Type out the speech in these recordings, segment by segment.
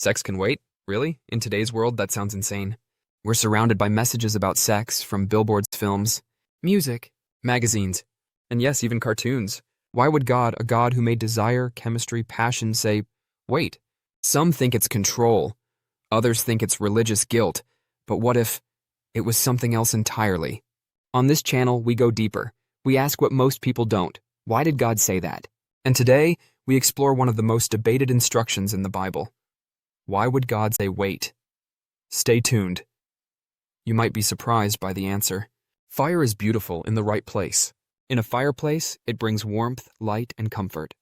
Sex can wait? Really? In today's world, that sounds insane. We're surrounded by messages about sex from billboards, films, music, magazines, and yes, even cartoons. Why would God, a God who made desire, chemistry, passion, say, wait? Some think it's control. Others think it's religious guilt. But what if it was something else entirely? On this channel, we go deeper. We ask what most people don't. Why did God say that? And today, we explore one of the most debated instructions in the Bible. Why would God say wait? Stay tuned. You might be surprised by the answer. Fire is beautiful in the right place. In a fireplace, it brings warmth, light, and comfort.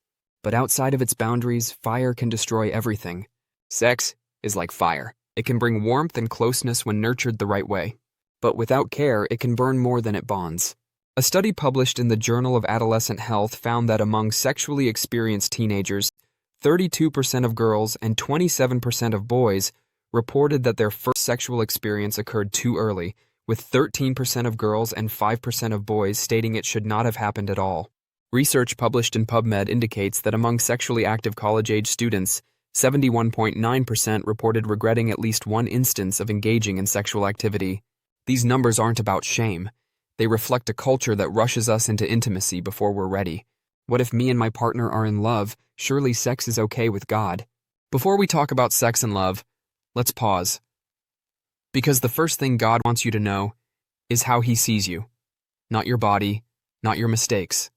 But outside of its boundaries, fire can destroy everything. Sex is like fire. It can bring warmth and closeness when nurtured the right way. But without care, it can burn more than it bonds. A study published in the Journal of Adolescent Health found that among sexually experienced teenagers, 32% of girls and 27% of boys reported that their first sexual experience occurred too early, with 13% of girls and 5% of boys stating it should not have happened at all. Research published in PubMed indicates that among sexually active college-age students, 71.9% reported regretting at least one instance of engaging in sexual activity. These numbers aren't about shame. They reflect a culture that rushes us into intimacy before we're ready. What if me and my partner are in love? Surely sex is okay with God. Before we talk about sex and love, let's pause. Because the first thing God wants you to know is how He sees you. Not your body, not your mistakes.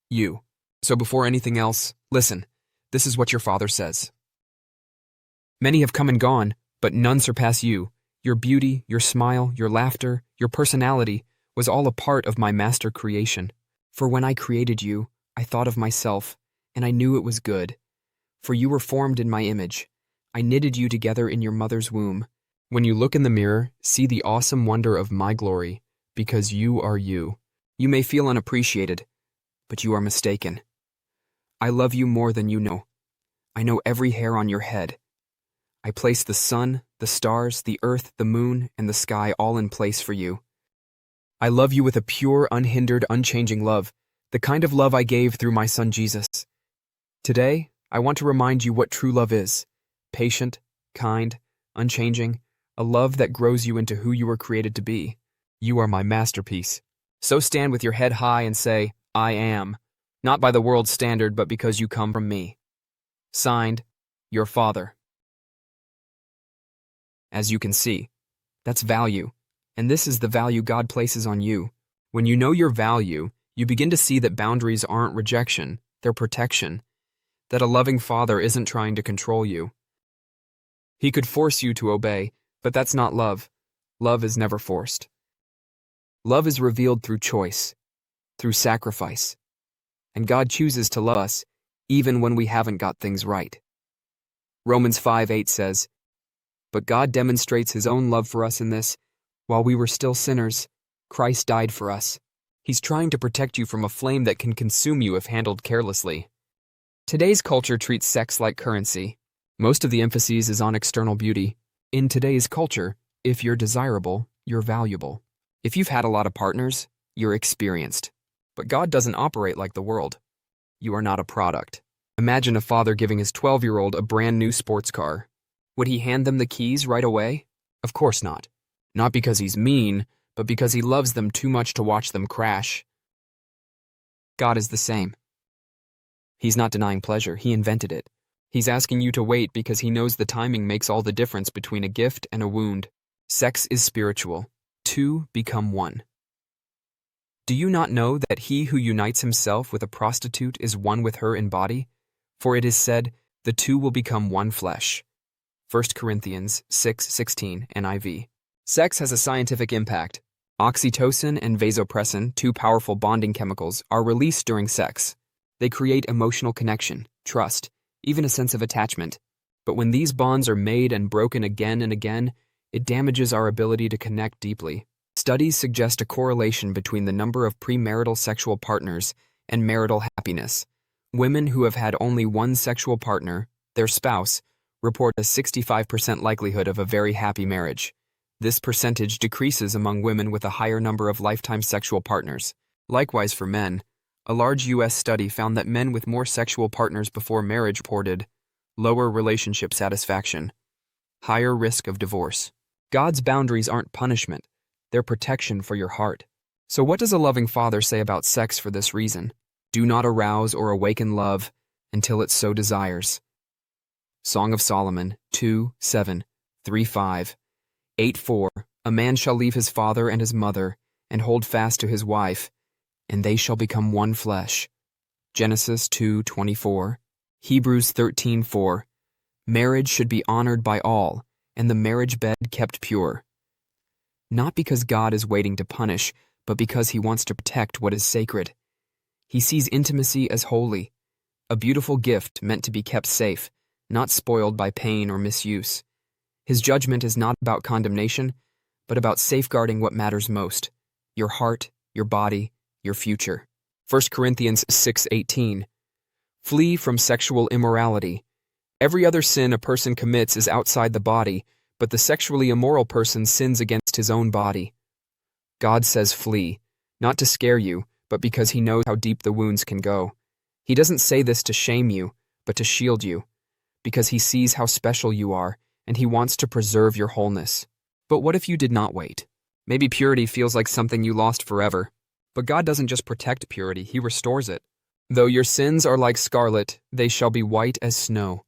You. So before anything else, listen. This is what your Father says. Many have come and gone, but none surpass you. Your beauty, your smile, your laughter, your personality was all a part of my master creation. For when I created you, I thought of myself, and I knew it was good. For you were formed in my image. I knitted you together in your mother's womb. When you look in the mirror, see the awesome wonder of my glory, because you are you. You may feel unappreciated, but you are mistaken. I love you more than you know. I know every hair on your head. I place the sun, the stars, the earth, the moon, and the sky all in place for you. I love you with a pure, unhindered, unchanging love, the kind of love I gave through my Son Jesus. Today, I want to remind you what true love is. Patient, kind, unchanging, a love that grows you into who you were created to be. You are my masterpiece. So stand with your head high and say, I am, not by the world's standard, but because you come from me. Signed, your Father. As you can see, that's value, and this is the value God places on you. When you know your value, you begin to see that boundaries aren't rejection, they're protection, that a loving Father isn't trying to control you. He could force you to obey, but that's not love. Love is never forced. Love is revealed through choice, through sacrifice, and God chooses to love us even when we haven't got things right. Romans 5:8 says, But God demonstrates His own love for us in this: while we were still sinners, Christ died for us. He's trying to protect you from a flame that can consume you if handled carelessly. Today's culture treats sex like currency. Most of the emphasis is on external beauty. In today's culture, if you're desirable, you're valuable. If you've had a lot of partners, you're experienced. But God doesn't operate like the world. You are not a product. Imagine a father giving his 12-year-old a brand new sports car. Would he hand them the keys right away? Of course not. Not because he's mean, but because he loves them too much to watch them crash. God is the same. He's not denying pleasure, He invented it. He's asking you to wait because He knows the timing makes all the difference between a gift and a wound. Sex is spiritual. Two become one. Do you not know that he who unites himself with a prostitute is one with her in body? For it is said, the two will become one flesh. 1 Corinthians 6:16 NIV. Sex has a scientific impact. Oxytocin and vasopressin, two powerful bonding chemicals, are released during sex. They create emotional connection, trust, even a sense of attachment. But when these bonds are made and broken again and again, it damages our ability to connect deeply. Studies suggest a correlation between the number of premarital sexual partners and marital happiness. Women who have had only one sexual partner, their spouse, report a 65% likelihood of a very happy marriage. This percentage decreases among women with a higher number of lifetime sexual partners. Likewise for men, a large U.S. study found that men with more sexual partners before marriage reported lower relationship satisfaction, higher risk of divorce. God's boundaries aren't punishment, they're protection for your heart. So what does a loving father say about sex for this reason? Do not arouse or awaken love until it so desires. Song of Solomon 2:7, 3:5, 8:4. A man shall leave his father and his mother, and hold fast to his wife, and they shall become one flesh. Genesis 2:24. Hebrews 13:4. Marriage should be honored by all, and the marriage bed kept pure. Not because God is waiting to punish, but because he wants to protect what is sacred. He sees intimacy as holy, a beautiful gift meant to be kept safe, not spoiled by pain or misuse. His judgment is not about condemnation, but about safeguarding what matters most: your heart, your body, your future. 1 Corinthians 6:18. Flee from sexual immorality. Every other sin a person commits is outside the body, but the sexually immoral person sins against his own body. God says flee, not to scare you, but because he knows how deep the wounds can go. He doesn't say this to shame you, but to shield you, because he sees how special you are, and he wants to preserve your wholeness. But what if you did not wait? Maybe purity feels like something you lost forever. But God doesn't just protect purity, he restores it. Though your sins are like scarlet, they shall be white as snow.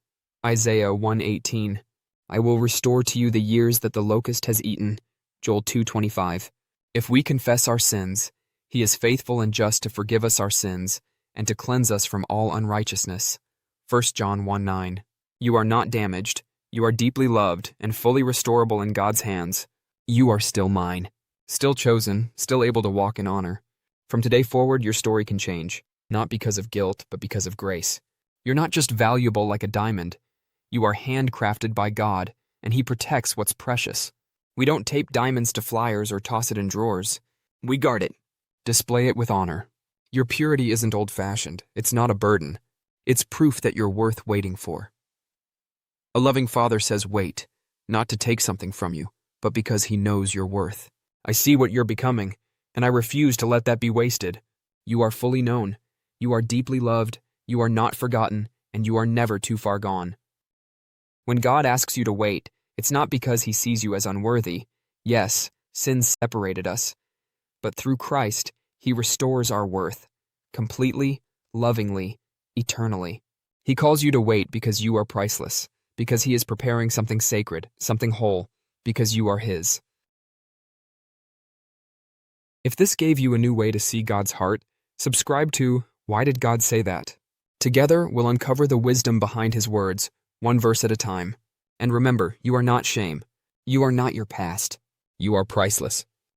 Isaiah 1:18. I will restore to you the years that the locust has eaten. Joel 2:25. If we confess our sins, he is faithful and just to forgive us our sins and to cleanse us from all unrighteousness. 1 John 1:9. You are not damaged. You are deeply loved and fully restorable in God's hands. You are still mine, still chosen, still able to walk in honor. From today forward, your story can change, not because of guilt, but because of grace. You're not just valuable like a diamond. You are handcrafted by God, and he protects what's precious. We don't tape diamonds to flyers or toss it in drawers. We guard it, display it with honor. Your purity isn't old-fashioned. It's not a burden. It's proof that you're worth waiting for. A loving father says wait, not to take something from you, but because he knows your worth. I see what you're becoming, and I refuse to let that be wasted. You are fully known. You are deeply loved. You are not forgotten, and you are never too far gone. When God asks you to wait, it's not because he sees you as unworthy. Yes, sin separated us. But through Christ, he restores our worth, completely, lovingly, eternally. He calls you to wait because you are priceless, because he is preparing something sacred, something whole, because you are his. If this gave you a new way to see God's heart, subscribe to Why Did God Say That? Together, we'll uncover the wisdom behind his words, one verse at a time. And remember, you are not shame. You are not your past. You are priceless.